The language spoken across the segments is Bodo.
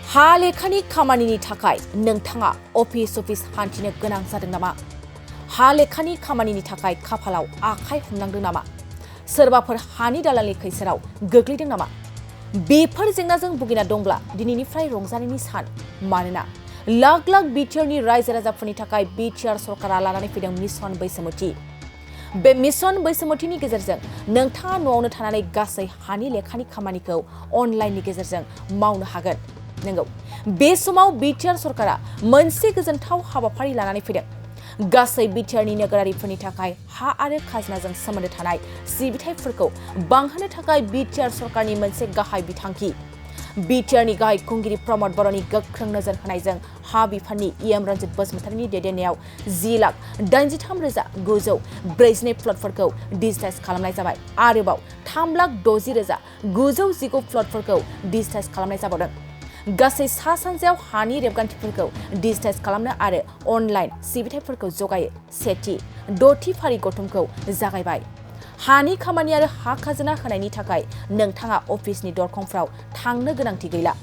हा लेखानि खामानिनि थाखाय नोंथाङा अफिस हान्थिनो गोनां जादों नामा? हा लेखानि खामानिनि थाखाय खाफालाव आखाइ हमनांदों नामा? सोरबाफोर हानि दालालनि खैसाराव गोग्लैदों नामा? बेफोर जेंनाजों भुगिना दंब्ला दिनैनिफ्राय रंजानायनि सान। मानोना लाख लाख बिटिआरनि रायजो राजाफोरनि थाखाय बिटिआर सरकारा लानानै फैदों मिशन बैसोमुथि। बे मिशन बैसोमुथिनि गेजेरजों नोंथाङा न'आवनो थानानै गासै हानि लेखानि खामानिखौ अनलाइननि गेजेरजों मावनो हागोन। नंगौ, बे समाव बिटिआर सरकारा मोनसे गोजोनथाव हाबाफारि लानानै फैदों। गासै बिटिआरनि नोगोरारिफोरनि थाखाय हा आरो खाजोनाजों सोमोन्दो थानाय सिबिथाइफोरखौ बांहोनो थाखाय बिटिआर सरकारनि मोनसे गाहाय बिथांखि। बिटिआरनि गाहाय खुंगिरि प्रमद बर'नि गोख्रों नोजोर होनायजों हा बिफाननि इएम रन्जित बसुमतारीनि दैदेननायाव 10,83,942 प्लटफोरखौ डिजिटाइज खालामनाय जाबाय। आरोबाव 3,60,919 प्लटफोरखौ डिजिटाइज खालामनाय जाबावदों। गासै सा सानजायाव हानि रेबगान्थिफोरखौ डिजिटाइज खालामनो आरो अनलाइन सिबिथाइफोरखौ जगायो। सेथि 6थि फारि गौथुमखौ जागायबाय। हानि खामानि आरो हा खाजोना होनायनि थाखाय नोंथाङा अफिसनि दरखंफ्राव थांनो गोनांथि गैला।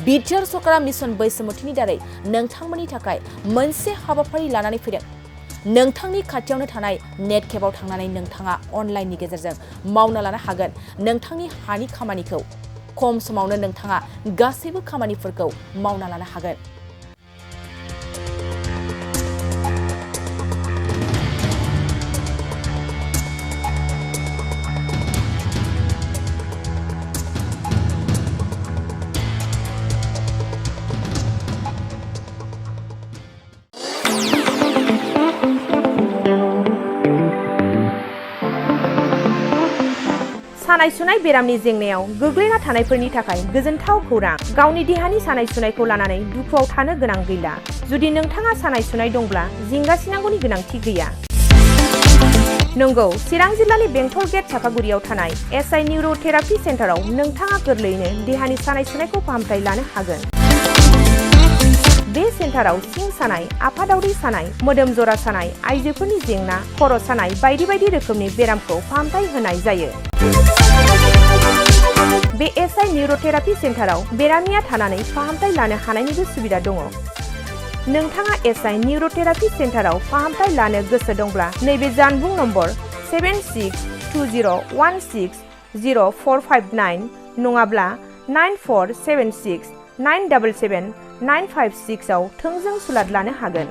बिटिआर सरकारा मिशन बैसोमुथिनि दारै नोंथांमोननि थाखाय मोनसे हाबाफारि लानानै फैदों। नोंथांनि खाथियावनो थानाय नेट केफआव थांनानै नोंथाङा अनलाइननि गेजेरजों मावना लानो हागोन नोंथांनि हानि खामानिखौ। खम समावनो नोंथाङा गासैबो खामानिफोरखौ मावना लानो हागोन। सानाय सुनाय बेरामनि जेंनायाव गोग्लैना थानायफोरनि थाखाय गोजोनथाव खौरां। गावनि देहानि सानाय सुनायखौ लानानै दुखुआव थानो गोनां गैला। जुदि नोंथाङा सानाय सुनाय दंब्ला जिंगासिनांगौनि गोनांथि गैया। नंगौ, चिरां जिल्लानि बेंटल गेट चापागुरियाव थानाय एसआइ निउर'थेरापि सेन्टाराव नोंथाङा गोरलैयैनो देहानि सानाय सुनायखौ फाहामथाय लानो हागोन। बे सेन्टाराव सिं सानाय, आफादावरि सानाय, मोदोम जरा सानाय, आइजोफोरनि जेंना, खर' सानाय बायदि बायदि रोखोमनि बेरामखौ फाहामथाय होनाय जायो। बे एसआइ निउर'थेरापि सेन्टाराव बेरामिया थानानै फाहामथाय लानो हानायनिबो सुबिदा दङ। नोंथाङा एसआइ निउर'थेरापि सेन्टाराव फाहामथाय लानो गोसो दंब्ला नैबे जानबुं नम्बर 7620160459 नङाब्ला 9476977956 आव थोंजों सुलाद लानो हागोन।